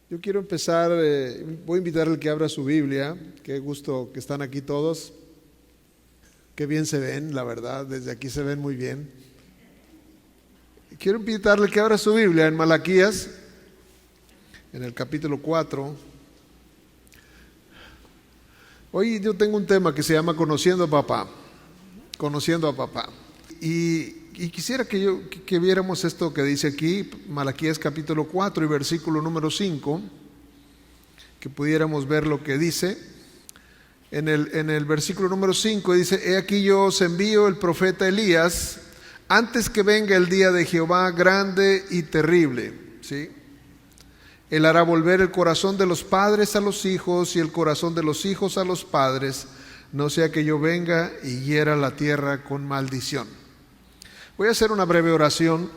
Yo quiero empezar, voy a invitar al que abra su Biblia. Qué gusto que están aquí todos. Qué bien se ven, la verdad, desde aquí se ven muy bien. Quiero invitarle que abra su Biblia en Malaquías, en el capítulo 4. Hoy yo tengo un tema que se llama Conociendo a Papá. Conociendo a Papá. Y quisiera que viéramos esto que dice aquí, Malaquías capítulo 4 y versículo número 5, que pudiéramos ver lo que dice. En el versículo número 5 dice: He aquí yo os envío el profeta Elías antes que venga el día de Jehová grande y terrible. ¿Sí? Él hará volver el corazón de los padres a los hijos y el corazón de los hijos a los padres, no sea que yo venga y hiera la tierra con maldición. Voy a hacer una breve oración.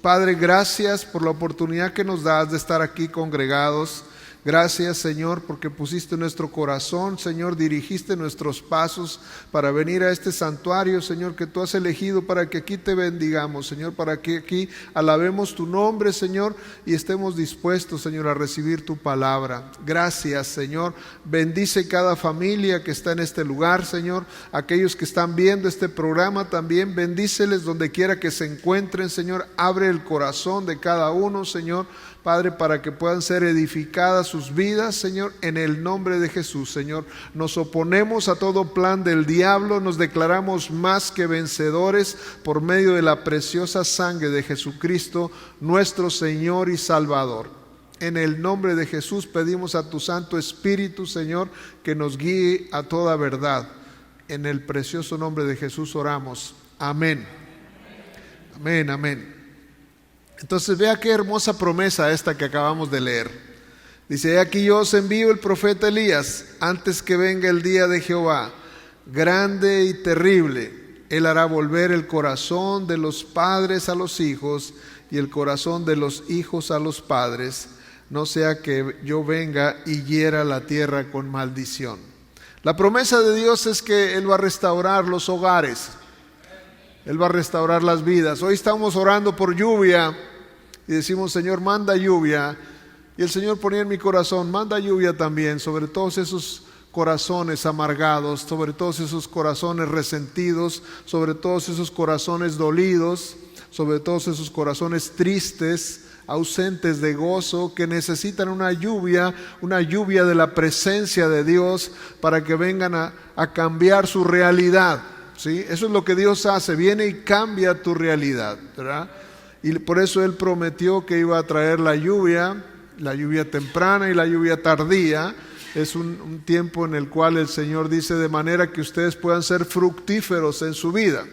Padre, gracias por la oportunidad que nos das de estar aquí congregados. Gracias, Señor, porque pusiste nuestro corazón, Señor, dirigiste nuestros pasos para venir a este santuario, Señor, que tú has elegido para que aquí te bendigamos, Señor, para que aquí alabemos tu nombre, Señor, y estemos dispuestos, Señor, a recibir tu palabra. Gracias, Señor. Bendice cada familia que está en este lugar, Señor. Aquellos que están viendo este programa también, bendíceles donde quiera que se encuentren, Señor. Abre el corazón de cada uno, Señor, Padre, para que puedan ser edificadas sus vidas, Señor, en el nombre de Jesús, Señor. Nos oponemos a todo plan del diablo, nos declaramos más que vencedores por medio de la preciosa sangre de Jesucristo, nuestro Señor y Salvador. En el nombre de Jesús pedimos a tu Santo Espíritu, Señor, que nos guíe a toda verdad. En el precioso nombre de Jesús oramos. Amén. Amén, amén. Entonces vea qué hermosa promesa esta que acabamos de leer. Dice: He aquí yo os envío el profeta Elías antes que venga el día de Jehová grande y terrible. Él hará volver el corazón de los padres a los hijos y el corazón de los hijos a los padres, no sea que yo venga y hiera la tierra con maldición. La promesa de Dios es que Él va a restaurar los hogares. Él va a restaurar las vidas. Hoy estamos orando por lluvia y decimos: Señor, manda lluvia. Y el Señor ponía en mi corazón: manda lluvia también sobre todos esos corazones amargados, sobre todos esos corazones resentidos, sobre todos esos corazones dolidos, sobre todos esos corazones tristes, ausentes de gozo, que necesitan una lluvia de la presencia de Dios para que vengan a cambiar su realidad. ¿Sí? Eso es lo que Dios hace, viene y cambia tu realidad, ¿verdad? Y por eso Él prometió que iba a traer la lluvia temprana y la lluvia tardía. Es un tiempo en el cual el Señor dice: de manera que ustedes puedan ser fructíferos en su vida.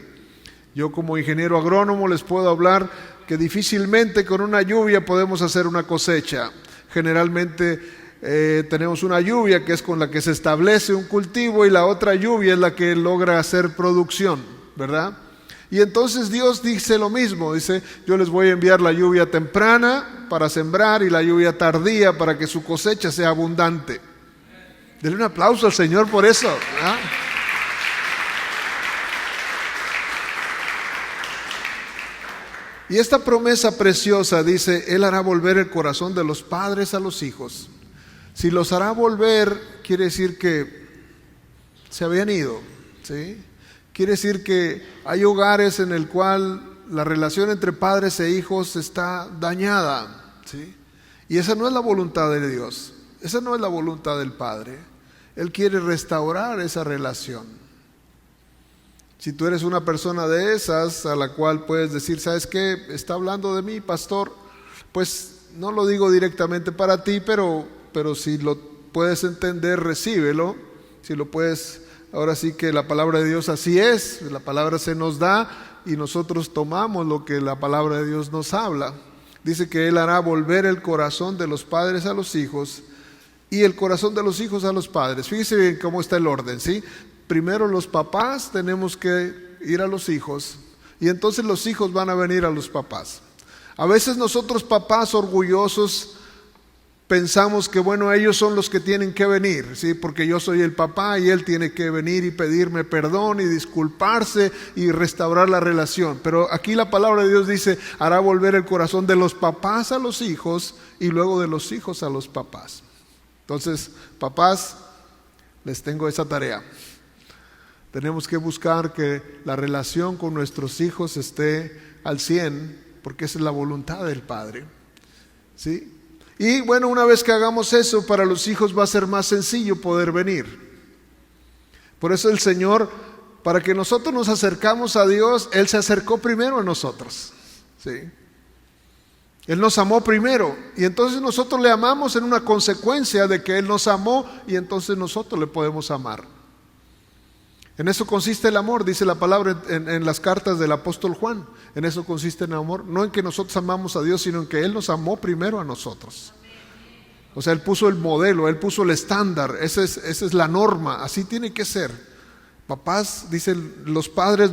Yo, como ingeniero agrónomo, les puedo hablar que difícilmente con una lluvia podemos hacer una cosecha. Generalmente tenemos una lluvia que es con la que se establece un cultivo y la otra lluvia es la que logra hacer producción, ¿verdad? Y entonces Dios dice lo mismo, dice: yo les voy a enviar la lluvia temprana para sembrar y la lluvia tardía para que su cosecha sea abundante. Denle un aplauso al Señor por eso, ¿verdad? Y esta promesa preciosa dice: Él hará volver el corazón de los padres a los hijos. Si los hará volver, quiere decir que se habían ido, ¿sí? Quiere decir que hay hogares en el cual la relación entre padres e hijos está dañada, ¿sí? Y esa no es la voluntad de Dios, esa no es la voluntad del Padre. Él quiere restaurar esa relación. Si tú eres una persona de esas a la cual puedes decir: ¿sabes qué? Está hablando de mí, pastor. Pues no lo digo directamente para ti, pero si lo puedes entender, recíbelo. Si lo puedes, ahora sí que la palabra de Dios así es. La palabra se nos da y nosotros tomamos lo que la palabra de Dios nos habla. Dice que Él hará volver el corazón de los padres a los hijos y el corazón de los hijos a los padres. Fíjese bien cómo está el orden, ¿sí? Primero los papás tenemos que ir a los hijos y entonces los hijos van a venir a los papás. A veces nosotros, papás orgullosos, pensamos que bueno, ellos son los que tienen que venir, ¿sí? Porque yo soy el papá y él tiene que venir y pedirme perdón y disculparse y restaurar la relación. Pero aquí la palabra de Dios dice, hará volver el corazón de los papás a los hijos y luego de los hijos a los papás. Entonces, papás, les tengo esa tarea. Tenemos que buscar que la relación con nuestros hijos esté al 100, porque esa es la voluntad del Padre, ¿sí? Y bueno, una vez que hagamos eso, para los hijos va a ser más sencillo poder venir. Por eso el Señor, para que nosotros nos acercamos a Dios, Él se acercó primero a nosotros, ¿sí? Él nos amó primero y entonces nosotros le amamos en una consecuencia de que Él nos amó y entonces nosotros le podemos amar. En eso consiste el amor, dice la palabra en las cartas del apóstol Juan. En eso consiste el amor, no en que nosotros amamos a Dios, sino en que Él nos amó primero a nosotros. O sea, Él puso el modelo, Él puso el estándar, esa es la norma, así tiene que ser. Papás, dicen los padres,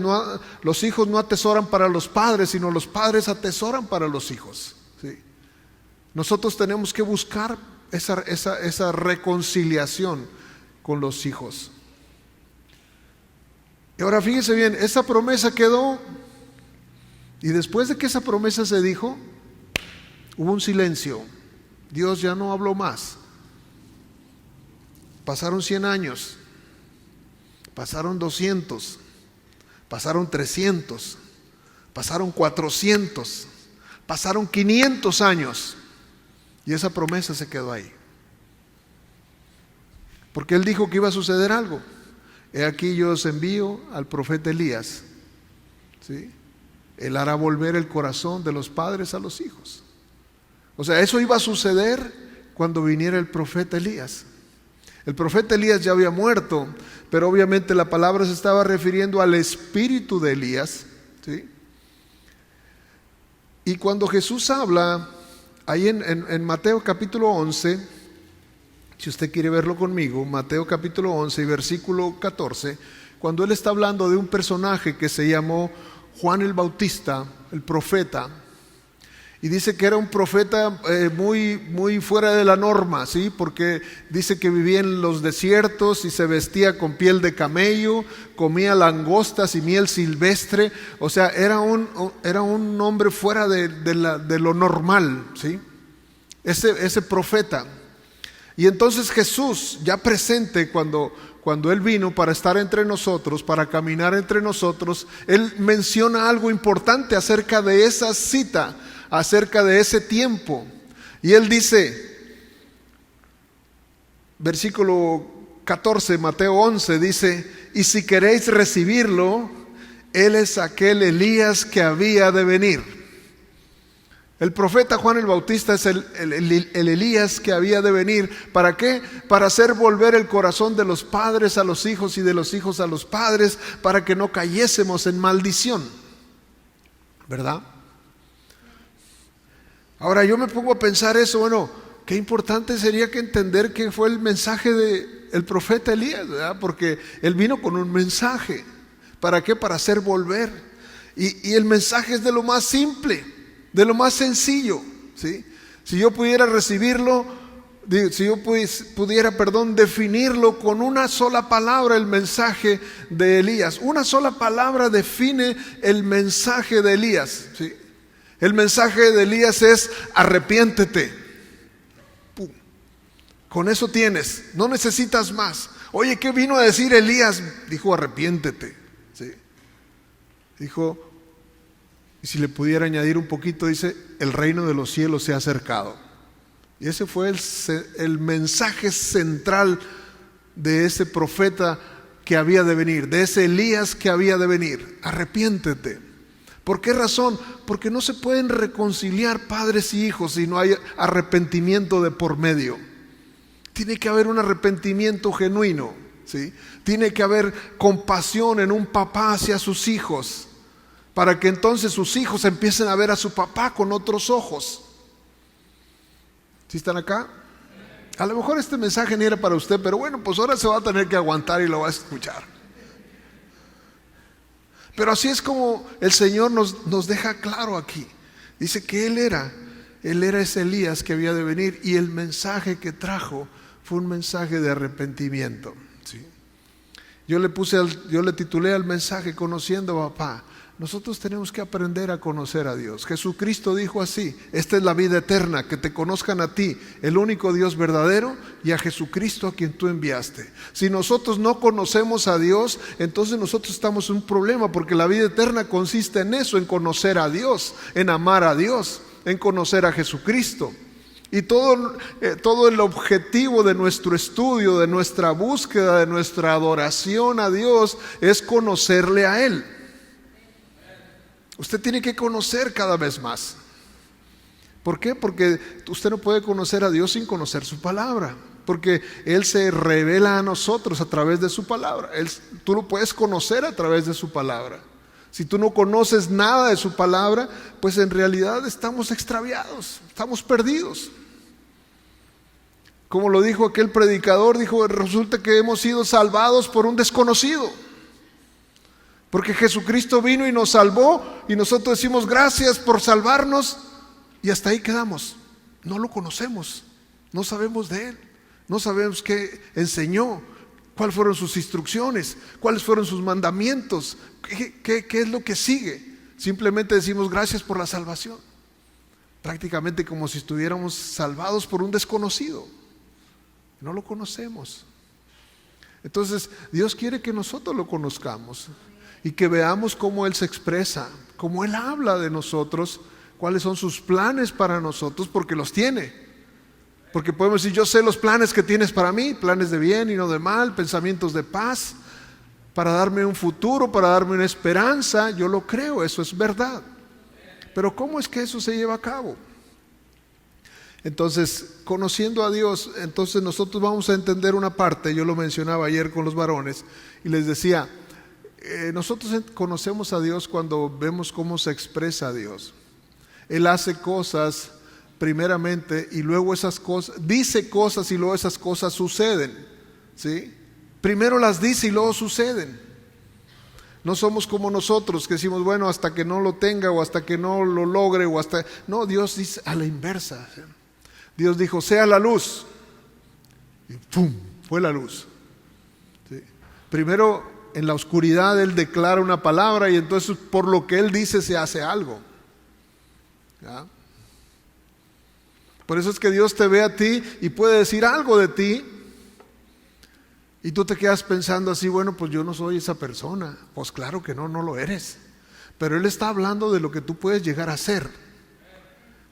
los hijos no atesoran para los padres, sino los padres atesoran para los hijos, ¿sí? Nosotros tenemos que buscar esa reconciliación con los hijos. Y ahora fíjese bien, esa promesa quedó, y después de que esa promesa se dijo, hubo un silencio. Dios ya no habló más. Pasaron 100 años, pasaron 200, pasaron 300, pasaron 400, pasaron 500 años, y esa promesa se quedó ahí. Porque Él dijo que iba a suceder algo. He aquí yo os envío al profeta Elías, ¿sí? Él hará volver el corazón de los padres a los hijos. O sea, eso iba a suceder cuando viniera el profeta Elías. El profeta Elías ya había muerto, pero obviamente la palabra se estaba refiriendo al espíritu de Elías, ¿sí? Y cuando Jesús habla, ahí en Mateo capítulo 11, si usted quiere verlo conmigo, Mateo capítulo 11 y versículo 14, cuando Él está hablando de un personaje que se llamó Juan el Bautista, el profeta, y dice que era un profeta muy fuera de la norma, ¿sí? Porque dice que vivía en los desiertos y se vestía con piel de camello, comía langostas y miel silvestre. O sea, era un hombre fuera de lo normal, ¿sí? Ese profeta. Y entonces Jesús, ya presente cuando Él vino para estar entre nosotros, para caminar entre nosotros, Él menciona algo importante acerca de esa cita, acerca de ese tiempo. Y Él dice, versículo 14, Mateo 11, dice, y si queréis recibirlo, Él es aquel Elías que había de venir. El profeta Juan el Bautista es el Elías que había de venir. ¿Para qué? Para hacer volver el corazón de los padres a los hijos y de los hijos a los padres, para que no cayésemos en maldición, ¿verdad? Ahora yo me pongo a pensar eso, bueno, qué importante sería que entender que fue el mensaje del profeta Elías, ¿verdad? Porque él vino con un mensaje. ¿Para qué? Para hacer volver. Y el mensaje es de lo más simple, de lo más sencillo, ¿sí? Si yo pudiera recibirlo, si yo pudiera, definirlo con una sola palabra, el mensaje de Elías. Una sola palabra define el mensaje de Elías, ¿sí? El mensaje de Elías es arrepiéntete. ¡Pum! Con eso tienes, no necesitas más. Oye, ¿qué vino a decir Elías? Dijo arrepiéntete, ¿sí? Dijo, y si le pudiera añadir un poquito, dice, el reino de los cielos se ha acercado. Y ese fue el mensaje central de ese profeta que había de venir, de ese Elías que había de venir. Arrepiéntete. ¿Por qué razón? Porque no se pueden reconciliar padres y hijos si no hay arrepentimiento de por medio. Tiene que haber un arrepentimiento genuino, ¿sí? Tiene que haber compasión en un papá hacia sus hijos, para que entonces sus hijos empiecen a ver a su papá con otros ojos. ¿Sí están acá? A lo mejor este mensaje ni era para usted, pero bueno, pues ahora se va a tener que aguantar y lo va a escuchar. Pero así es como el Señor nos deja claro aquí. Dice que Él era Él era ese Elías que había de venir, y el mensaje que trajo fue un mensaje de arrepentimiento, ¿sí? Yo le titulé al mensaje Conociendo a Papá. Nosotros tenemos que aprender a conocer a Dios. Jesucristo dijo así: esta es la vida eterna, que te conozcan a ti, el único Dios verdadero, y a Jesucristo a quien tú enviaste. Si nosotros no conocemos a Dios, entonces nosotros estamos en un problema, porque la vida eterna consiste en eso, en conocer a Dios, en amar a Dios, en conocer a Jesucristo. Y todo el objetivo de nuestro estudio, de nuestra búsqueda, de nuestra adoración a Dios, es conocerle a Él. Usted tiene que conocer cada vez más. ¿Por qué? Porque usted no puede conocer a Dios sin conocer su palabra, porque Él se revela a nosotros a través de su palabra. Tú lo puedes conocer a través de su palabra. Si tú no conoces nada de su palabra, pues en realidad estamos extraviados, estamos perdidos. Como lo dijo aquel predicador, dijo: resulta que hemos sido salvados por un desconocido. Porque Jesucristo vino y nos salvó, y nosotros decimos gracias por salvarnos, y hasta ahí quedamos. No lo conocemos, no sabemos de Él, no sabemos qué enseñó, cuáles fueron sus instrucciones, cuáles fueron sus mandamientos, qué es lo que sigue. Simplemente decimos gracias por la salvación, prácticamente como si estuviéramos salvados por un desconocido. No lo conocemos. Entonces Dios quiere que nosotros lo conozcamos y que veamos cómo Él se expresa, cómo Él habla de nosotros, cuáles son sus planes para nosotros, porque los tiene. Porque podemos decir: yo sé los planes que tienes para mí, planes de bien y no de mal, pensamientos de paz, para darme un futuro, para darme una esperanza. Yo lo creo, eso es verdad. Pero ¿cómo es que eso se lleva a cabo? Entonces, conociendo a Dios, entonces nosotros vamos a entender una parte. Yo lo mencionaba ayer con los varones y les decía: nosotros conocemos a Dios cuando vemos cómo se expresa a Dios. Él hace cosas primeramente, y luego esas cosas, dice cosas y luego esas cosas suceden, ¿sí? Primero las dice y luego suceden. No somos como nosotros que decimos: bueno, hasta que no lo tenga, o hasta que no lo logre, o hasta... No, Dios dice a la inversa. Dios dijo: sea la luz, y ¡pum!, fue la luz, ¿sí? Primero, en la oscuridad Él declara una palabra, y entonces por lo que Él dice se hace algo, ¿ya? Por eso es que Dios te ve a ti y puede decir algo de ti, y tú te quedas pensando así: bueno, pues yo no soy esa persona. Pues claro que no lo eres, pero Él está hablando de lo que tú puedes llegar a ser.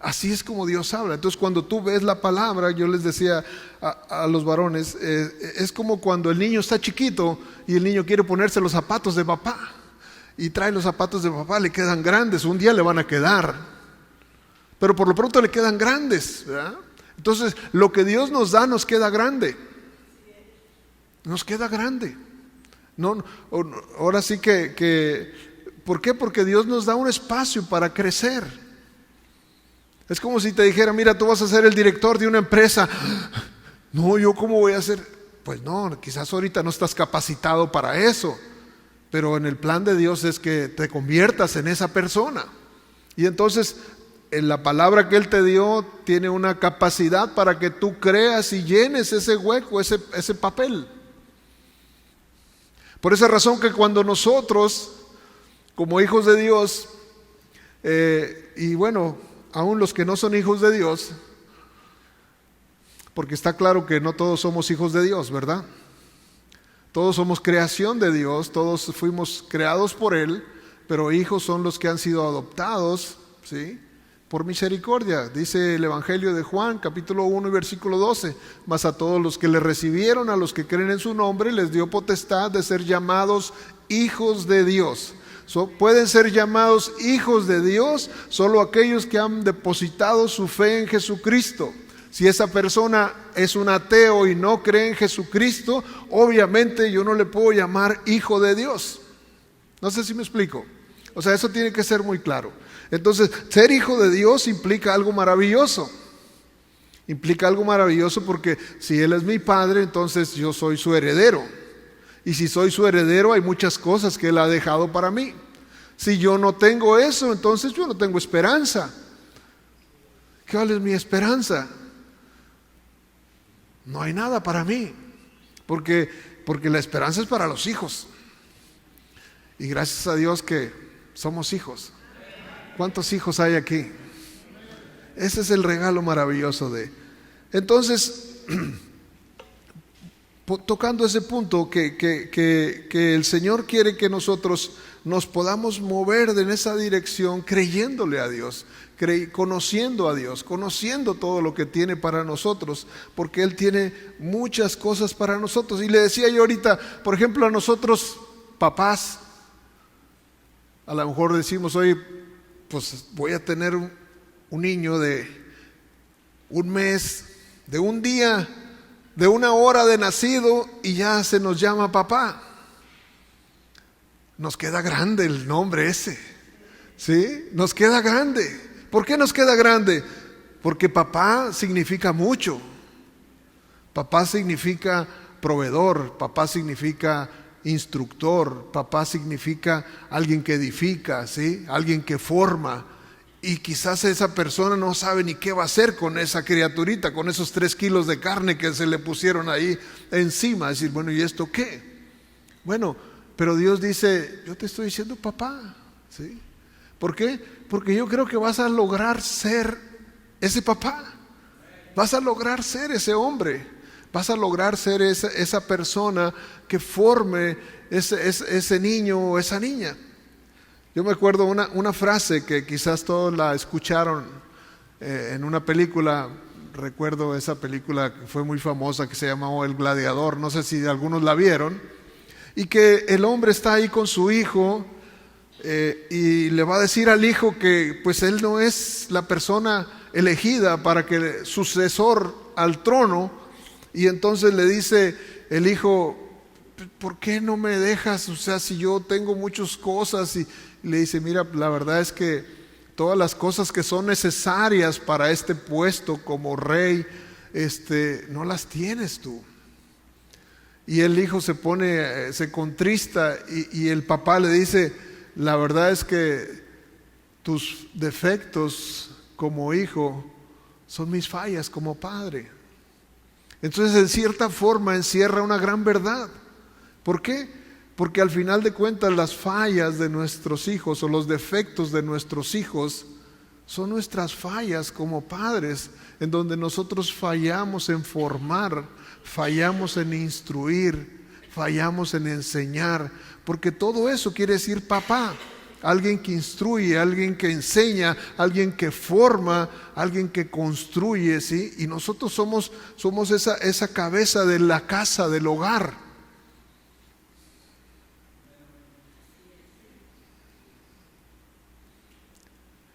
Así es como Dios habla. Entonces, cuando tú ves la palabra, yo les decía a los varones, es como cuando el niño está chiquito y el niño quiere ponerse los zapatos de papá, y trae los zapatos de papá, le quedan grandes, un día le van a quedar, pero por lo pronto le quedan grandes, ¿verdad? Entonces, lo que Dios nos da nos queda grande. Nos queda grande. No, ahora sí que ¿por qué? Porque Dios nos da un espacio para crecer. Es como si te dijera: mira, tú vas a ser el director de una empresa. No, ¿yo cómo voy a ser? Pues no, quizás ahorita no estás capacitado para eso, pero en el plan de Dios es que te conviertas en esa persona. Y entonces, en la palabra que Él te dio tiene una capacidad para que tú creas y llenes ese hueco, ese papel. Por esa razón que cuando nosotros, como hijos de Dios, y bueno, aún los que no son hijos de Dios, porque está claro que no todos somos hijos de Dios, ¿verdad? Todos somos creación de Dios, todos fuimos creados por Él, pero hijos son los que han sido adoptados, ¿sí?, por misericordia. Dice el Evangelio de Juan, capítulo 1 y versículo 12: mas a todos los que le recibieron, a los que creen en su nombre, les dio potestad de ser llamados hijos de Dios. Pueden ser llamados hijos de Dios solo aquellos que han depositado su fe en Jesucristo. Si esa persona es un ateo y no cree en Jesucristo, obviamente yo no le puedo llamar hijo de Dios. No sé si me explico. O sea, eso tiene que ser muy claro. Entonces, ser hijo de Dios implica algo maravilloso. Implica algo maravilloso porque si Él es mi Padre, entonces yo soy su heredero. Y si soy su heredero, hay muchas cosas que Él ha dejado para mí. Si yo no tengo eso, entonces yo no tengo esperanza. ¿Cuál es mi esperanza? No hay nada para mí, porque la esperanza es para los hijos. Y gracias a Dios que somos hijos. ¿Cuántos hijos hay aquí? Ese es el regalo maravilloso de... Entonces, tocando ese punto, que el Señor quiere que nosotros nos podamos mover en esa dirección creyéndole a Dios, conociendo a Dios, conociendo todo lo que tiene para nosotros, porque Él tiene muchas cosas para nosotros. Y le decía yo ahorita, por ejemplo, a nosotros papás, a lo mejor decimos, oye, pues voy a tener un niño de un mes, de un día, de una hora de nacido, y ya se nos llama papá. Nos queda grande el nombre ese, ¿sí? Nos queda grande. ¿Por qué nos queda grande? Porque papá significa mucho. Papá significa proveedor, papá significa instructor, papá significa alguien que edifica, ¿sí? Alguien que forma. Y quizás esa persona no sabe ni qué va a hacer con esa criaturita, con esos 3 kilos de carne que se le pusieron ahí encima. Decir, bueno, ¿y esto qué? Bueno, pero Dios dice, yo te estoy diciendo papá, ¿sí? ¿Por qué? Porque yo creo que vas a lograr ser ese papá. Vas a lograr ser ese hombre. Vas a lograr ser esa persona que forme ese niño o esa niña. Yo me acuerdo una frase que quizás todos la escucharon en una película. Recuerdo esa película que fue muy famosa, que se llamó El Gladiador. No sé si algunos la vieron. Y que el hombre está ahí con su hijo y le va a decir al hijo que pues él no es la persona elegida para que sucesor al trono. Y entonces le dice el hijo, ¿por qué no me dejas? O sea, si yo tengo muchas cosas. Y le dice, mira, la verdad es que todas las cosas que son necesarias para este puesto como rey, no las tienes tú. Y el hijo se contrista y el papá le dice, la verdad es que tus defectos como hijo son mis fallas como padre. Entonces, en cierta forma encierra una gran verdad. ¿Por qué? Porque al final de cuentas las fallas de nuestros hijos o los defectos de nuestros hijos son nuestras fallas como padres, en donde nosotros fallamos en formar, fallamos en instruir, fallamos en enseñar, porque todo eso quiere decir papá. Alguien que instruye, alguien que enseña, alguien que forma, alguien que construye, ¿sí? Y nosotros somos esa cabeza de la casa, del hogar.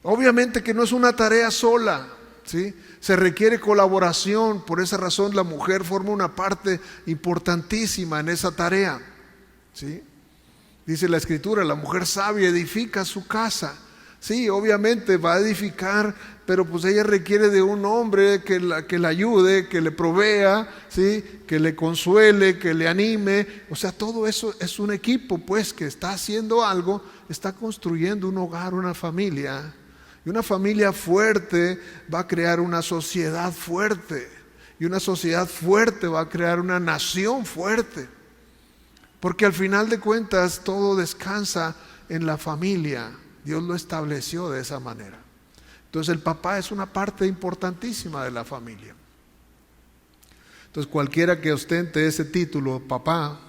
Obviamente que no es una tarea sola, ¿sí? Se requiere colaboración. Por esa razón la mujer forma una parte importantísima en esa tarea, ¿sí? Dice la Escritura, la mujer sabia edifica su casa. Sí, obviamente va a edificar, pero pues ella requiere de un hombre que la ayude, que le provea, ¿sí? Que le consuele, que le anime. O sea, todo eso es un equipo, pues, que está haciendo algo, está construyendo un hogar, una familia. Y una familia fuerte va a crear una sociedad fuerte. Y una sociedad fuerte va a crear una nación fuerte. Porque al final de cuentas todo descansa en la familia. Dios lo estableció de esa manera. Entonces el papá es una parte importantísima de la familia. Entonces cualquiera que ostente ese título, papá,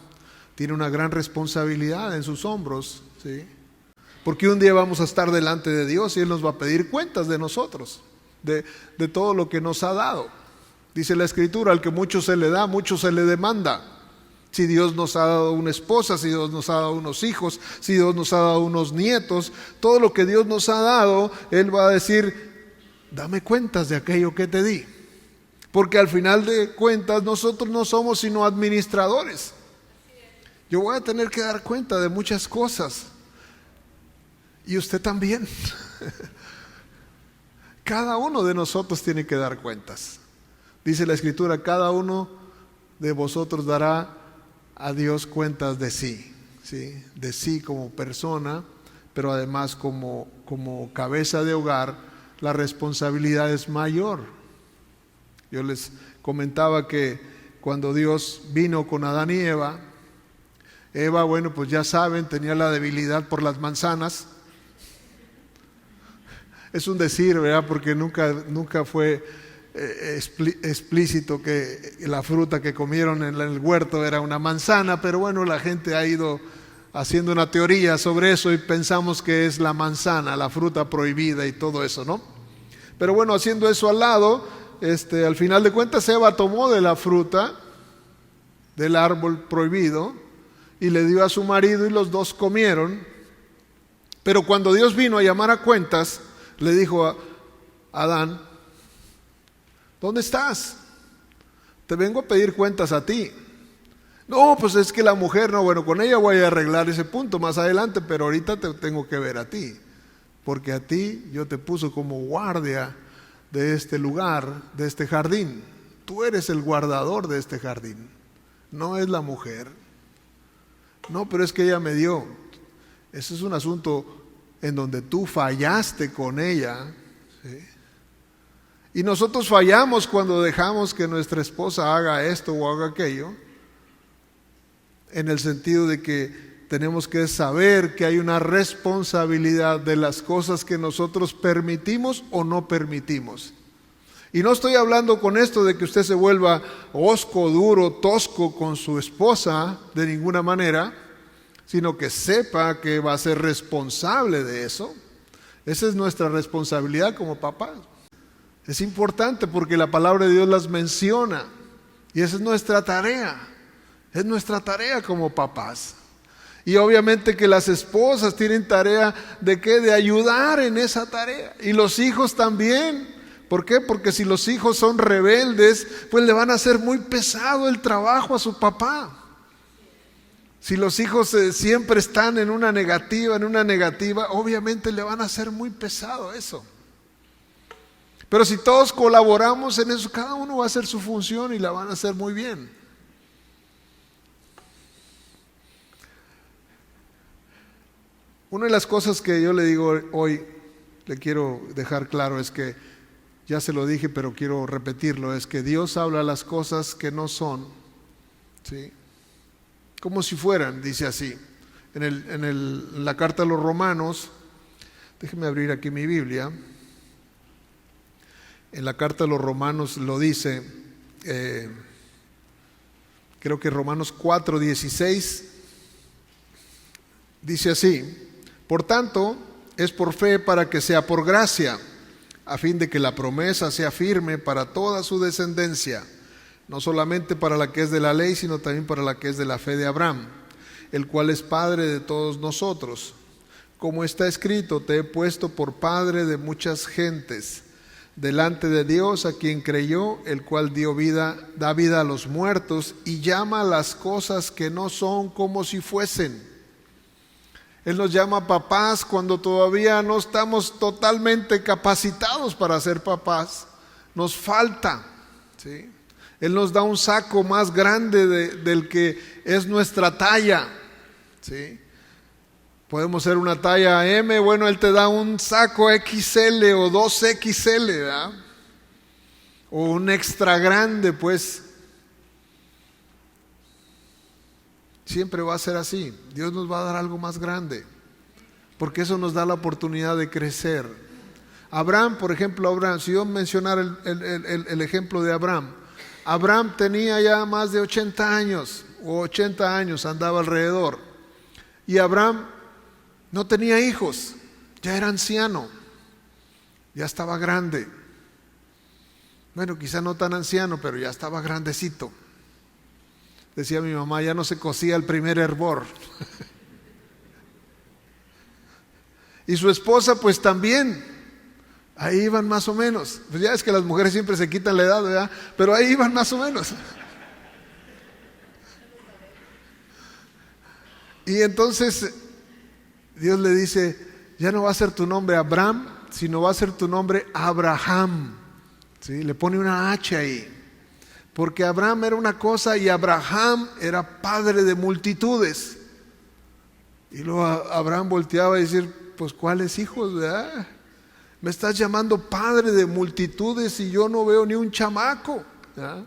tiene una gran responsabilidad en sus hombros, ¿sí? Porque un día vamos a estar delante de Dios y Él nos va a pedir cuentas de nosotros, de todo lo que nos ha dado. Dice la Escritura, al que mucho se le da, mucho se le demanda. Si Dios nos ha dado una esposa, si Dios nos ha dado unos hijos, si Dios nos ha dado unos nietos, todo lo que Dios nos ha dado, Él va a decir, dame cuentas de aquello que te di. Porque al final de cuentas nosotros no somos sino administradores. Yo voy a tener que dar cuenta de muchas cosas. Y usted también. Cada uno de nosotros tiene que dar cuentas. Dice la Escritura, cada uno de vosotros dará a Dios cuentas de sí, ¿sí? De sí como persona, pero además como cabeza de hogar, la responsabilidad es mayor. Yo les comentaba que cuando Dios vino con Adán y Eva, bueno, pues ya saben, tenía la debilidad por las manzanas. Es un decir, ¿verdad? Porque nunca fue explícito que la fruta que comieron en el huerto era una manzana, pero bueno, la gente ha ido haciendo una teoría sobre eso y pensamos que es la manzana, la fruta prohibida y todo eso, ¿no? Pero bueno, haciendo eso al lado, al final de cuentas Eva tomó de la fruta del árbol prohibido y le dio a su marido y los dos comieron. Pero cuando Dios vino a llamar a cuentas, le dijo a Adán: ¿dónde estás? Te vengo a pedir cuentas a ti. No, pues es que la mujer, no, bueno, con ella voy a arreglar ese punto más adelante, pero ahorita te tengo que ver a ti, porque a ti yo te puso como guardia de este lugar, de este jardín. Tú eres el guardador de este jardín, no es la mujer. No, pero es que ella me dio. Ese es un asunto en donde tú fallaste con ella, ¿sí? Y nosotros fallamos cuando dejamos que nuestra esposa haga esto o haga aquello, en el sentido de que tenemos que saber que hay una responsabilidad de las cosas que nosotros permitimos o no permitimos. Y no estoy hablando con esto de que usted se vuelva hosco, duro, tosco con su esposa, de ninguna manera, sino que sepa que va a ser responsable de eso. Esa es nuestra responsabilidad como papás. Es importante porque la palabra de Dios las menciona y esa es nuestra tarea. Es nuestra tarea como papás. Y obviamente que las esposas tienen tarea ¿de qué? De ayudar en esa tarea. Y los hijos también. ¿Por qué? Porque si los hijos son rebeldes, pues le van a hacer muy pesado el trabajo a su papá. Si los hijos siempre están en una negativa, obviamente le van a hacer muy pesado eso. Pero si todos colaboramos en eso, cada uno va a hacer su función y la van a hacer muy bien. Una de las cosas que yo le digo hoy, le quiero dejar claro, es que, ya se lo dije, pero quiero repetirlo, es que Dios habla las cosas que no son, ¿sí? Como si fueran, dice así. En la carta a los Romanos, déjeme abrir aquí mi Biblia. En la carta a los Romanos lo dice, creo que Romanos 4:16, dice así: por tanto, es por fe para que sea por gracia, a fin de que la promesa sea firme para toda su descendencia, no solamente para la que es de la ley, sino también para la que es de la fe de Abraham, el cual es padre de todos nosotros. Como está escrito: te he puesto por padre de muchas gentes, delante de Dios, a quien creyó, el cual da vida a los muertos y llama a las cosas que no son como si fuesen. Él nos llama papás cuando todavía no estamos totalmente capacitados para ser papás. Nos falta, ¿sí? Él nos da un saco más grande del que es nuestra talla, ¿sí? Podemos ser una talla M, bueno, Él te da un saco XL o 2XL, ¿verdad? O un extra grande, pues. Siempre va a ser así. Dios nos va a dar algo más grande, porque eso nos da la oportunidad de crecer. Abraham, por ejemplo, si yo mencionara el ejemplo de Abraham tenía ya más de 80 años, o 80 años andaba alrededor. Y Abraham no tenía hijos, ya era anciano, ya estaba grande. Bueno, quizá no tan anciano, pero ya estaba grandecito. Decía mi mamá, ya no se cosía el primer hervor. Y su esposa pues también, ahí iban más o menos. Pues ya es que las mujeres siempre se quitan la edad, ¿verdad? Pero ahí iban más o menos. Y entonces Dios le dice: ya no va a ser tu nombre Abraham, sino va a ser tu nombre Abraham, ¿sí? Le pone una H ahí, porque Abraham era una cosa y Abraham era padre de multitudes. Y luego Abraham volteaba a decir: pues ¿cuáles hijos, verdad? Me estás llamando padre de multitudes y yo no veo ni un chamaco, ¿ya?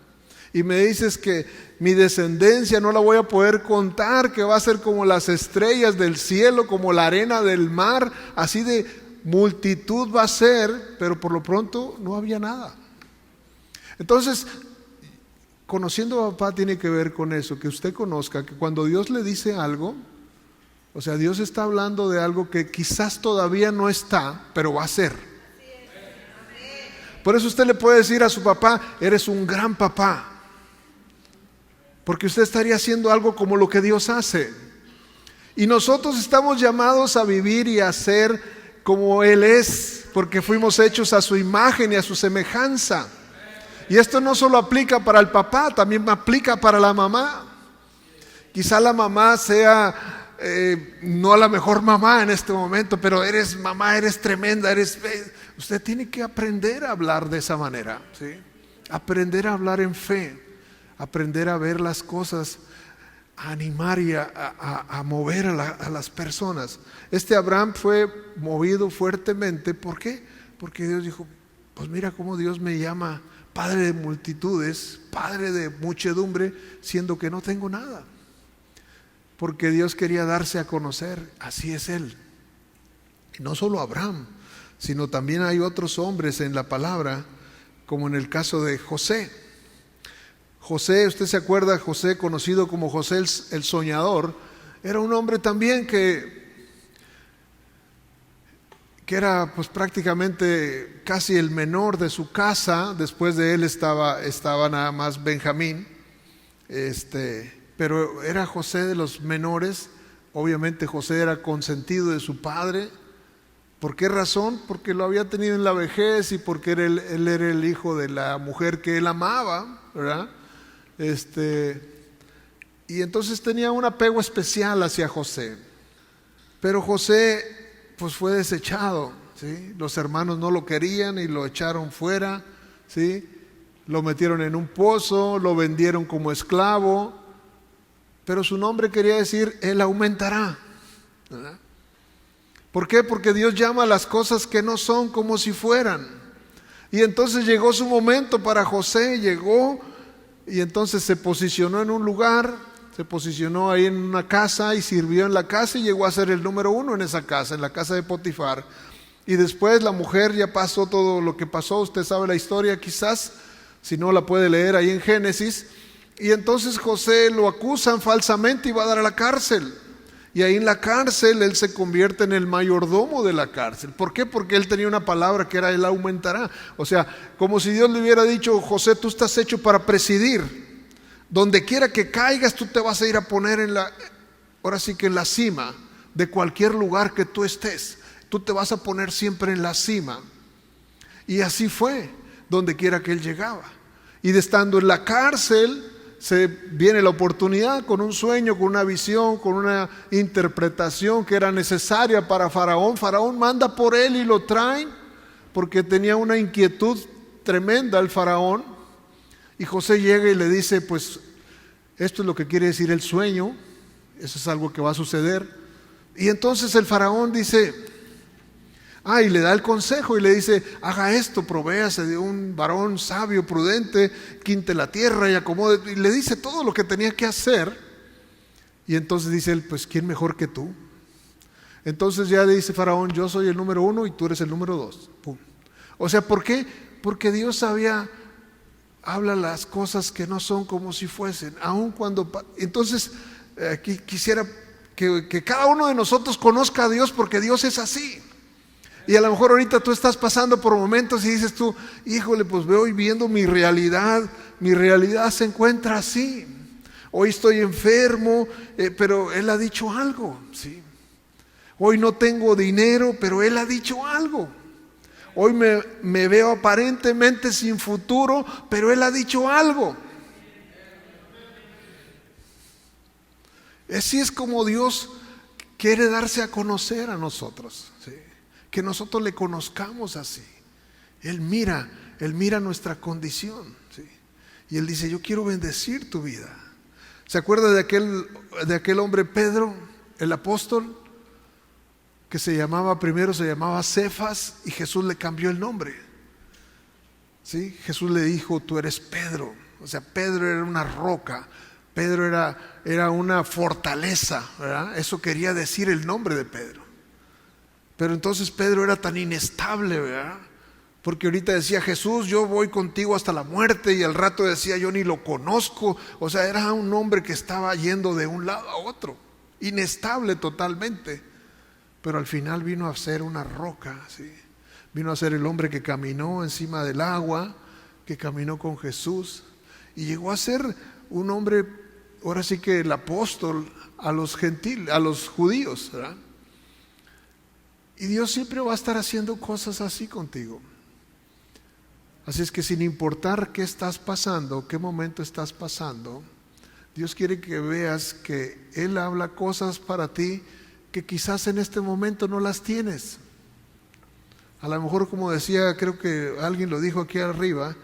Y me dices que mi descendencia no la voy a poder contar, que va a ser como las estrellas del cielo, como la arena del mar, así de multitud va a ser, pero por lo pronto no había nada. Entonces, conociendo a papá tiene que ver con eso, que usted conozca que cuando Dios le dice algo, o sea, Dios está hablando de algo que quizás todavía no está, pero va a ser. Por eso usted le puede decir a su papá, eres un gran papá, porque usted estaría haciendo algo como lo que Dios hace. Y nosotros estamos llamados a vivir y a ser como Él es, porque fuimos hechos a su imagen y a su semejanza. Y esto no solo aplica para el papá, también aplica para la mamá. Quizá la mamá sea no la mejor mamá en este momento, pero eres mamá, eres tremenda, usted tiene que aprender a hablar de esa manera, ¿sí? Aprender a hablar en fe, aprender a ver las cosas, a animar y a mover a las personas. Abraham fue movido fuertemente. ¿Por qué? Porque Dios dijo, pues mira cómo Dios me llama padre de multitudes, padre de muchedumbre, siendo que no tengo nada. Porque Dios quería darse a conocer, así es Él. Y no solo Abraham, sino también hay otros hombres en la palabra, como en el caso de José. José, usted se acuerda, José, conocido como José el soñador, era un hombre también que era pues prácticamente casi el menor de su casa. Después de él estaba nada más Benjamín, pero era José de los menores. Obviamente José era consentido de su padre. ¿Por qué razón? Porque lo había tenido en la vejez y porque él era el hijo de la mujer que él amaba, ¿verdad? Y entonces tenía un apego especial hacia José. Pero José pues fue desechado, ¿sí? Los hermanos no lo querían y lo echaron fuera, ¿sí? Lo metieron en un pozo, lo vendieron como esclavo, pero su nombre quería decir Él aumentará, ¿verdad? ¿Por qué? Porque Dios llama a las cosas que no son como si fueran. Y entonces llegó su momento para José, llegó. Y entonces se posicionó en un lugar, se posicionó ahí en una casa y sirvió en la casa y llegó a ser el número 1 en esa casa, en la casa de Potifar. Y después la mujer, ya pasó todo lo que pasó, usted sabe la historia quizás, si no la puede leer ahí en Génesis. Y entonces José lo acusan falsamente y va a dar a la cárcel. Y ahí en la cárcel él se convierte en el mayordomo de la cárcel. ¿Por qué? Porque él tenía una palabra que era Él aumentará. O sea, como si Dios le hubiera dicho, José, tú estás hecho para presidir. Donde quiera que caigas, tú te vas a ir a poner ahora sí que en la cima de cualquier lugar que tú estés. Tú te vas a poner siempre en la cima. Y así fue, donde quiera que él llegaba. Y de estando en la cárcel, viene la oportunidad con un sueño, con una visión, con una interpretación que era necesaria para Faraón. Faraón manda por él y lo traen porque tenía una inquietud tremenda el Faraón. Y José llega y le dice, pues esto es lo que quiere decir el sueño, eso es algo que va a suceder. Y entonces el Faraón dice, y le da el consejo y le dice, haga esto, provéase de un varón sabio, prudente, quinte la tierra y acomode. Y le dice todo lo que tenía que hacer. Y entonces dice él, pues ¿quién mejor que tú? Entonces ya le dice Faraón, yo soy el número 1 y tú eres el número 2. Pum. O sea, ¿por qué? Porque Dios habla las cosas que no son como si fuesen, aun cuando. Entonces quisiera que cada uno de nosotros conozca a Dios, porque Dios es así. Y a lo mejor ahorita tú estás pasando por momentos y dices tú, híjole, pues veo y viendo mi realidad se encuentra así. Hoy estoy enfermo, pero Él ha dicho algo, ¿sí? Hoy no tengo dinero, pero Él ha dicho algo. Hoy me veo aparentemente sin futuro, pero Él ha dicho algo. Así es como Dios quiere darse a conocer a nosotros, ¿sí? Que nosotros le conozcamos así. Él mira nuestra condición, ¿sí? Y Él dice, yo quiero bendecir tu vida. ¿Se acuerda de aquel hombre Pedro, el apóstol? que primero se llamaba Cefas, y Jesús le cambió el nombre. ¿Sí? Jesús le dijo: tú eres Pedro. O sea, Pedro era una roca, Pedro era una fortaleza, ¿verdad? Eso quería decir el nombre de Pedro. Pero entonces Pedro era tan inestable, ¿verdad? Porque ahorita decía Jesús: yo voy contigo hasta la muerte, y al rato decía: yo ni lo conozco. O sea, era un hombre que estaba yendo de un lado a otro, inestable totalmente. Pero al final vino a ser una roca, ¿sí? Vino a ser el hombre que caminó encima del agua, que caminó con Jesús, y llegó a ser un hombre, ahora sí que el apóstol a los gentiles, a los judíos, ¿verdad? Y Dios siempre va a estar haciendo cosas así contigo. Así es que sin importar qué estás pasando, qué momento estás pasando, Dios quiere que veas que Él habla cosas para ti que quizás en este momento no las tienes. A lo mejor, como decía, creo que alguien lo dijo aquí arriba,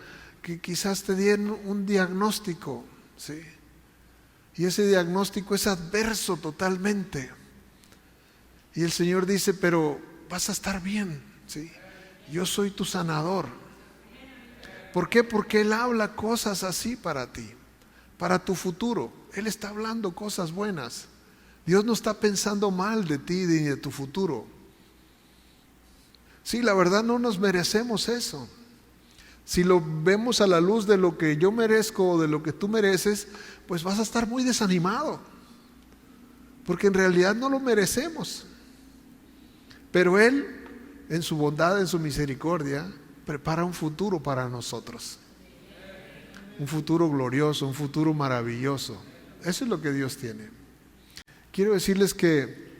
que quizás te dieron un diagnóstico, ¿sí? Y ese diagnóstico es adverso totalmente. Y el Señor dice: pero vas a estar bien, ¿sí? Yo soy tu sanador. ¿Por qué? Porque Él habla cosas así para ti, para tu futuro. Él está hablando cosas buenas. Dios no está pensando mal de ti ni de tu futuro. Sí, la verdad no nos merecemos eso. Si lo vemos a la luz de lo que yo merezco o de lo que tú mereces, pues vas a estar muy desanimado, porque en realidad no lo merecemos. Pero Él, en su bondad, en su misericordia, prepara un futuro para nosotros. Un futuro glorioso, un futuro maravilloso. Eso es lo que Dios tiene. Quiero decirles que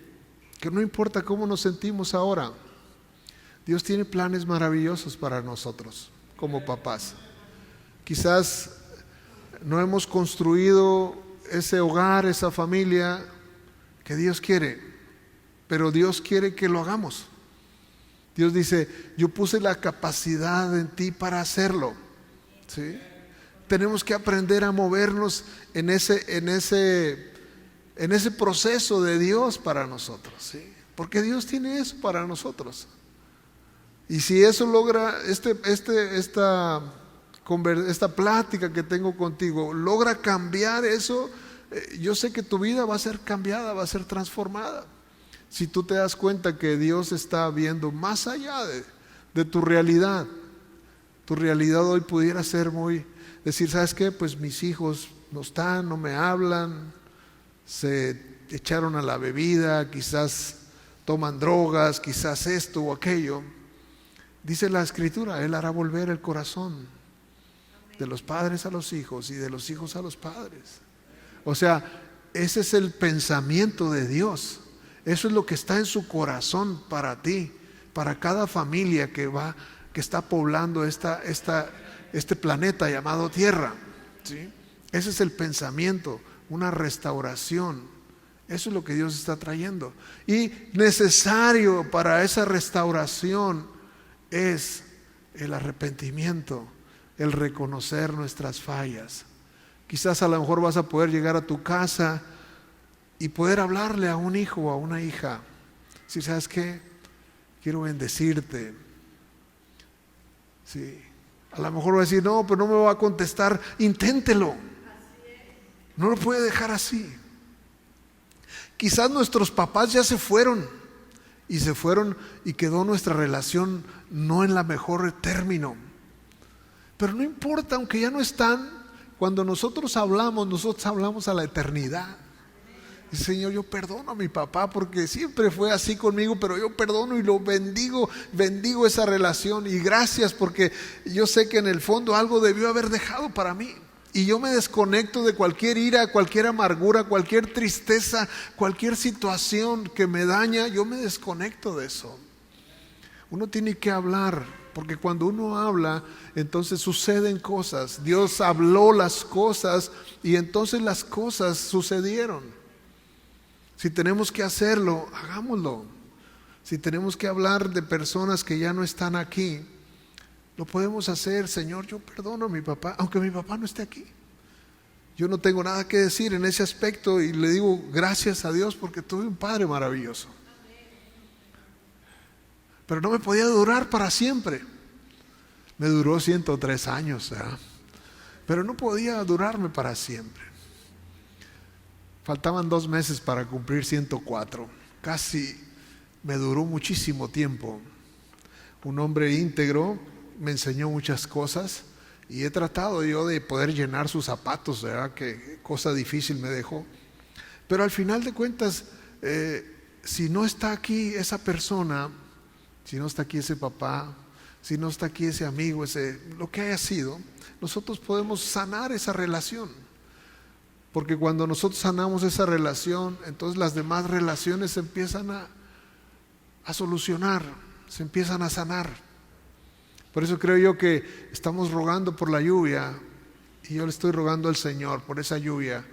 no importa cómo nos sentimos ahora, Dios tiene planes maravillosos para nosotros como papás. Quizás no hemos construido ese hogar, esa familia que Dios quiere, pero Dios quiere que lo hagamos. Dios dice: yo puse la capacidad en ti para hacerlo, ¿sí? Tenemos que aprender a movernos en ese proceso de Dios para nosotros, ¿sí? Porque Dios tiene eso para nosotros. Y si eso logra, esta plática que tengo contigo logra cambiar eso, yo sé que tu vida va a ser cambiada, va a ser transformada. Si tú te das cuenta que Dios está viendo más allá de tu realidad. Tu realidad hoy pudiera ser decir: ¿sabes qué? Pues mis hijos no están, no me hablan, se echaron a la bebida, quizás toman drogas, quizás esto o aquello. Dice la Escritura: Él hará volver el corazón de los padres a los hijos y de los hijos a los padres. O sea, ese es el pensamiento de Dios. Eso es lo que está en su corazón para ti, para cada familia que está poblando este planeta llamado Tierra, ¿sí? Ese es el pensamiento, una restauración. Eso es lo que Dios está trayendo. Y necesario para esa restauración es el arrepentimiento, el reconocer nuestras fallas. Quizás a lo mejor vas a poder llegar a tu casa y poder hablarle a un hijo o a una hija: si sabes qué, quiero bendecirte. Sí. A lo mejor va a decir: no, pero no me va a contestar. Inténtelo. No lo puede dejar así. Quizás nuestros papás ya se fueron y quedó nuestra relación no en la mejor término. Pero no importa, aunque ya no están, cuando nosotros hablamos a la eternidad. Y Señor, yo perdono a mi papá porque siempre fue así conmigo, pero yo perdono y lo bendigo esa relación, y gracias porque yo sé que en el fondo algo debió haber dejado para mí. Y yo me desconecto de cualquier ira, cualquier amargura, cualquier tristeza, cualquier situación que me daña. Yo me desconecto de eso. Uno tiene que hablar, porque cuando uno habla, entonces suceden cosas. Dios habló las cosas y entonces las cosas sucedieron. Si tenemos que hacerlo, hagámoslo. Si tenemos que hablar de personas que ya no están aquí, lo podemos hacer. Señor, yo perdono a mi papá, aunque mi papá no esté aquí. Yo no tengo nada que decir en ese aspecto y le digo gracias a Dios porque tuve un padre maravilloso. pero no me podía durar para siempre. Me duró 103 años, ¿verdad? Pero no podía durarme para siempre. Faltaban 2 meses para cumplir 104. Casi me duró muchísimo tiempo. Un hombre íntegro me enseñó muchas cosas y he tratado yo de poder llenar sus zapatos, ¿verdad? Qué cosa difícil me dejó. Pero al final de cuentas, si no está aquí esa persona, si no está aquí ese papá, si no está aquí ese amigo, lo que haya sido, nosotros podemos sanar esa relación. Porque cuando nosotros sanamos esa relación, entonces las demás relaciones se empiezan a solucionar, se empiezan a sanar. Por eso creo yo que estamos rogando por la lluvia, y yo le estoy rogando al Señor por esa lluvia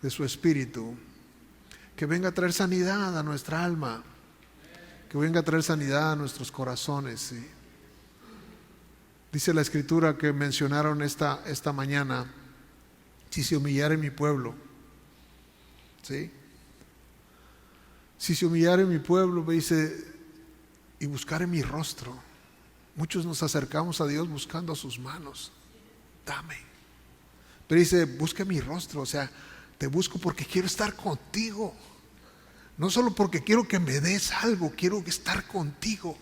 de su Espíritu, que venga a traer sanidad a nuestra alma, que venga a traer sanidad a nuestros corazones, ¿sí? Dice la Escritura que mencionaron esta mañana: si se humillare mi pueblo, ¿sí? Si se humillare mi pueblo, me dice, y buscare mi rostro. Muchos nos acercamos a Dios buscando sus manos. Dame. Pero dice, busca mi rostro, o sea, te busco porque quiero estar contigo. No solo porque quiero que me des algo, quiero estar contigo.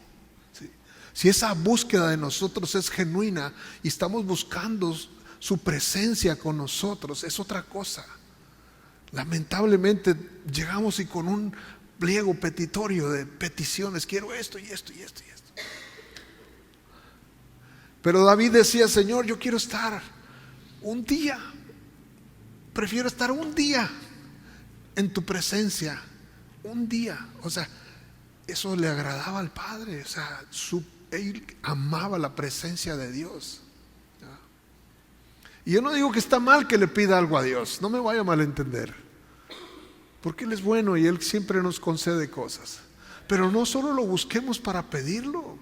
¿Sí? Si esa búsqueda de nosotros es genuina y estamos buscando su presencia con nosotros, es otra cosa. Lamentablemente llegamos y con un pliego petitorio de peticiones, quiero esto y esto y esto y esto. Pero David decía, Señor, yo quiero estar un día, prefiero estar un día en tu presencia, un día. O sea, eso le agradaba al Padre, o sea, él amaba la presencia de Dios. Y yo no digo que está mal que le pida algo a Dios, no me vaya a malentender, porque Él es bueno y Él siempre nos concede cosas. Pero no solo lo busquemos para pedirlo,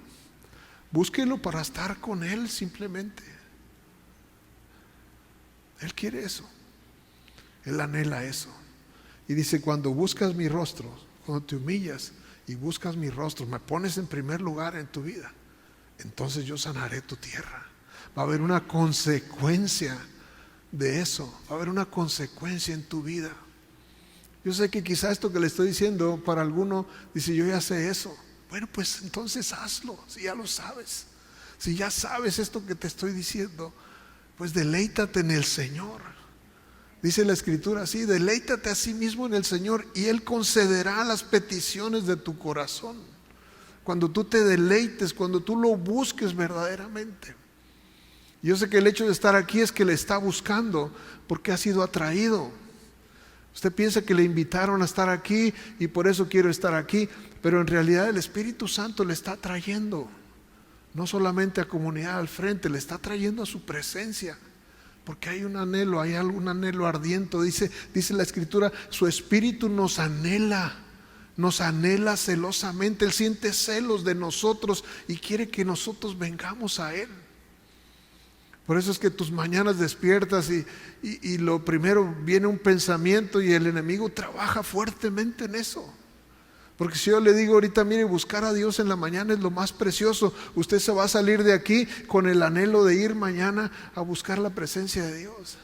búsquelo para estar con Él simplemente. Él quiere eso, Él anhela eso. Y dice, cuando buscas mi rostro, cuando te humillas y buscas mi rostro, me pones en primer lugar en tu vida, entonces yo sanaré tu tierra. Va a haber una consecuencia de eso, va a haber una consecuencia en tu vida. Yo sé que quizá esto que le estoy diciendo para alguno dice, yo ya sé eso. Bueno, pues entonces hazlo, si ya lo sabes. Si ya sabes esto que te estoy diciendo, pues deleítate en el Señor. Dice la Escritura así, deleítate a sí mismo en el Señor y Él concederá las peticiones de tu corazón. Cuando tú te deleites, cuando tú lo busques verdaderamente. Yo sé que el hecho de estar aquí es que le está buscando porque ha sido atraído. Usted piensa que le invitaron a estar aquí y por eso quiero estar aquí, pero en realidad el Espíritu Santo le está trayendo, no solamente a Comunidad al Frente, le está trayendo a su presencia, porque hay un anhelo, hay algún anhelo ardiente. Dice la Escritura, su Espíritu nos anhela celosamente. Él siente celos de nosotros y quiere que nosotros vengamos a Él. Por eso es que tus mañanas despiertas y lo primero viene un pensamiento y el enemigo trabaja fuertemente en eso. Porque si yo le digo ahorita, mire, buscar a Dios en la mañana es lo más precioso, usted se va a salir de aquí con el anhelo de ir mañana a buscar la presencia de Dios.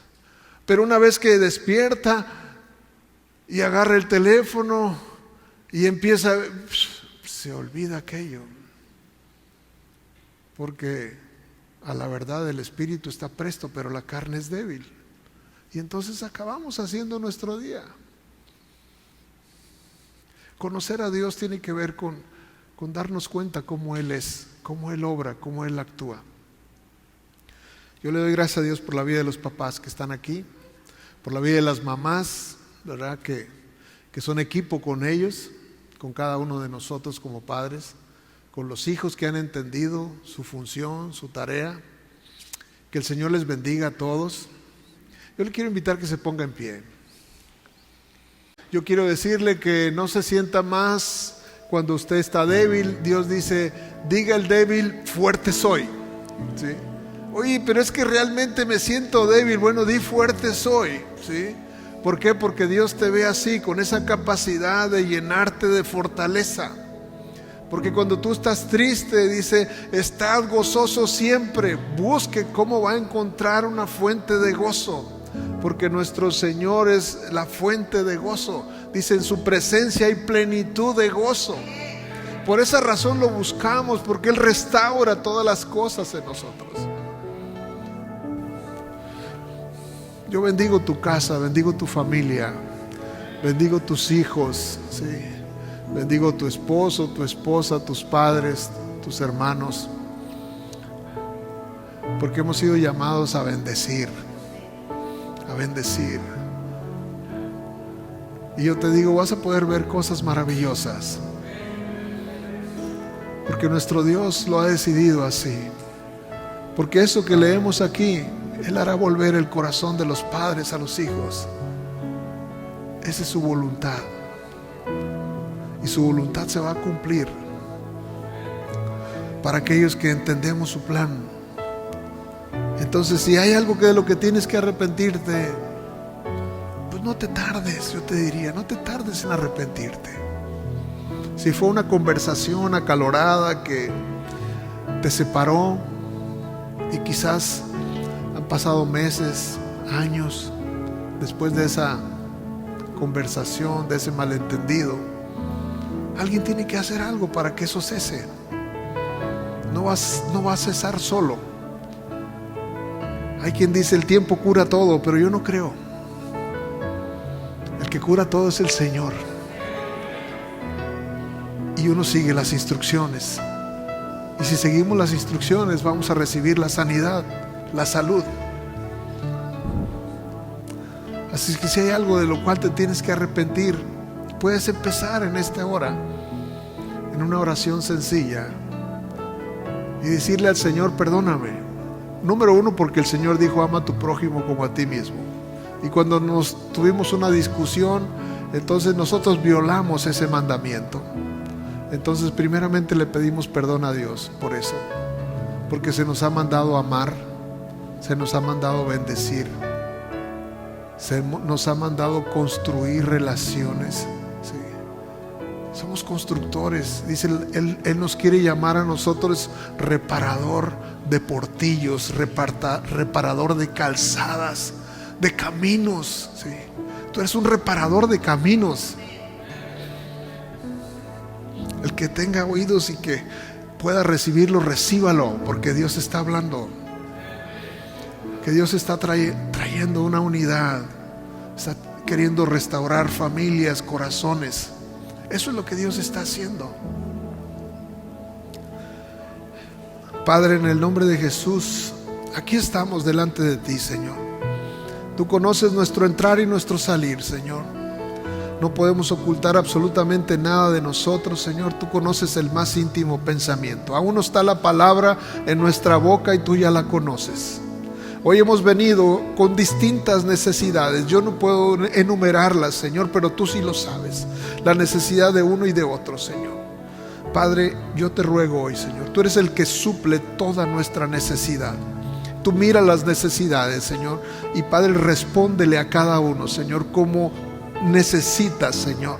Pero una vez que despierta y agarra el teléfono y empieza, se olvida aquello. Porque a la verdad el espíritu está presto, pero la carne es débil. Y entonces acabamos haciendo nuestro día. Conocer a Dios tiene que ver con darnos cuenta cómo Él es, cómo Él obra, cómo Él actúa. Yo le doy gracias a Dios por la vida de los papás que están aquí, por la vida de las mamás, ¿verdad? Que son equipo con ellos, con cada uno de nosotros como padres, con los hijos que han entendido su función, su tarea. Que el Señor les bendiga a todos. Yo le quiero invitar que se ponga en pie. Yo quiero decirle que no se sienta más cuando usted está débil. Dios dice, diga el débil, fuerte soy. ¿Sí? Oye, pero es que realmente me siento débil. Bueno, di fuerte soy. ¿Sí? ¿Por qué? Porque Dios te ve así, con esa capacidad de llenarte de fortaleza. Porque cuando tú estás triste, dice, estad gozoso siempre. Busque cómo va a encontrar una fuente de gozo, porque nuestro Señor es la fuente de gozo. Dice, en su presencia hay plenitud de gozo. Por esa razón lo buscamos, porque Él restaura todas las cosas en nosotros. Yo bendigo tu casa, bendigo tu familia, bendigo tus hijos, ¿sí? Bendigo tu esposo, tu esposa, tus padres, tus hermanos, porque hemos sido llamados a bendecir, a bendecir. Y yo te digo, vas a poder ver cosas maravillosas, porque nuestro Dios lo ha decidido así. Porque eso que leemos aquí, Él hará volver el corazón de los padres a los hijos. Esa es su voluntad. Y su voluntad se va a cumplir para aquellos que entendemos su plan. Entonces, si hay algo de lo que tienes que arrepentirte, pues no te tardes. Yo te diría, no te tardes en arrepentirte. Si fue una conversación acalorada que te separó y quizás han pasado meses, años después de esa conversación, de ese malentendido, alguien tiene que hacer algo para que eso cese. No va a cesar solo. Hay quien dice el tiempo cura todo, pero yo no creo. El que cura todo es el Señor. Y uno sigue las instrucciones. Y si seguimos las instrucciones, vamos a recibir la sanidad, la salud. Así que si hay algo de lo cual te tienes que arrepentir, puedes empezar en esta hora, en una oración sencilla, y decirle al Señor, perdóname. Número uno, porque el Señor dijo, ama a tu prójimo como a ti mismo. Y cuando nos tuvimos una discusión, entonces nosotros violamos ese mandamiento. Entonces primeramente le pedimos perdón a Dios por eso, porque se nos ha mandado amar, se nos ha mandado bendecir, nos ha mandado construir relaciones, ¿sí? Somos constructores. Dice, Él nos quiere llamar a nosotros reparador de portillos, reparador de calzadas, de caminos, ¿sí? Tú eres un reparador de caminos. El que tenga oídos y que pueda recibirlo, recíbalo, porque Dios está hablando. Que Dios está trayendo una unidad, está queriendo restaurar familias, corazones. Eso es lo que Dios está haciendo. Padre, en el nombre de Jesús, aquí estamos delante de ti, Señor. Tú conoces nuestro entrar y nuestro salir, Señor. No podemos ocultar absolutamente nada de nosotros, Señor. Tú conoces el más íntimo pensamiento. Aún no está la palabra en nuestra boca y tú ya la conoces. Hoy hemos venido con distintas necesidades. Yo no puedo enumerarlas, Señor, pero tú sí lo sabes. La necesidad de uno y de otro, Señor. Padre, yo te ruego hoy, Señor. Tú eres el que suple toda nuestra necesidad. Tú mira las necesidades, Señor. Y Padre, respóndele a cada uno, Señor, como necesitas, Señor.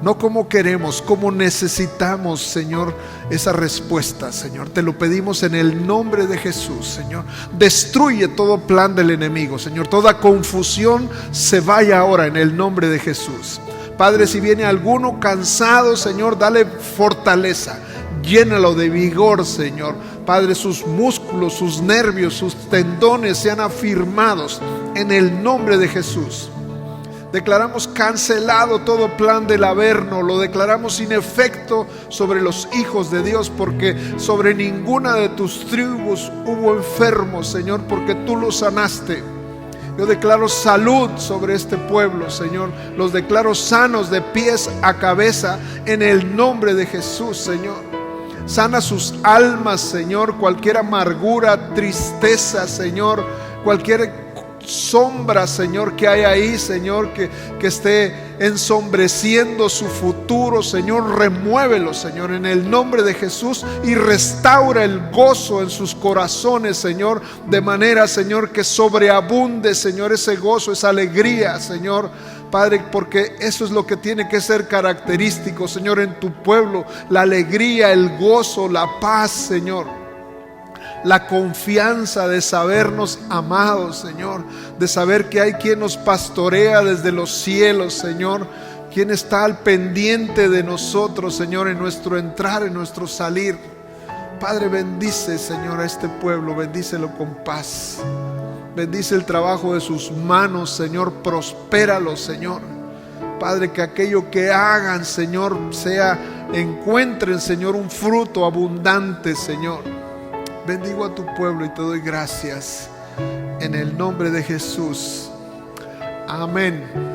No como queremos, como necesitamos, Señor, esa respuesta, Señor. Te lo pedimos en el nombre de Jesús, Señor. Destruye todo plan del enemigo, Señor. Toda confusión se vaya ahora en el nombre de Jesús. Padre, si viene alguno cansado, Señor, dale fortaleza. Llénalo de vigor, Señor. Padre, sus músculos, sus nervios, sus tendones sean afirmados en el nombre de Jesús. Declaramos cancelado todo plan del Averno. Lo declaramos sin efecto sobre los hijos de Dios, porque sobre ninguna de tus tribus hubo enfermos, Señor, porque tú los sanaste. Yo declaro salud sobre este pueblo, Señor. Los declaro sanos de pies a cabeza en el nombre de Jesús, Señor. Sana sus almas, Señor. Cualquier amargura, tristeza, Señor, cualquier sombra, Señor, que hay ahí, Señor, que esté ensombreciendo su futuro, Señor, remuévelo, Señor, en el nombre de Jesús, y restaura el gozo en sus corazones, Señor, de manera, Señor, que sobreabunde, Señor, ese gozo, esa alegría, Señor, Padre, porque eso es lo que tiene que ser característico, Señor, en tu pueblo: la alegría, el gozo, la paz, Señor, la confianza de sabernos amados, Señor, de saber que hay quien nos pastorea desde los cielos, Señor, quien está al pendiente de nosotros, Señor, en nuestro entrar, en nuestro salir. Padre, bendice, Señor, a este pueblo, bendícelo con paz, bendice el trabajo de sus manos, Señor, prospéralo, Señor. Padre, que aquello que hagan, Señor, encuentren, Señor, un fruto abundante, Señor. Bendigo a tu pueblo y te doy gracias en el nombre de Jesús. Amén.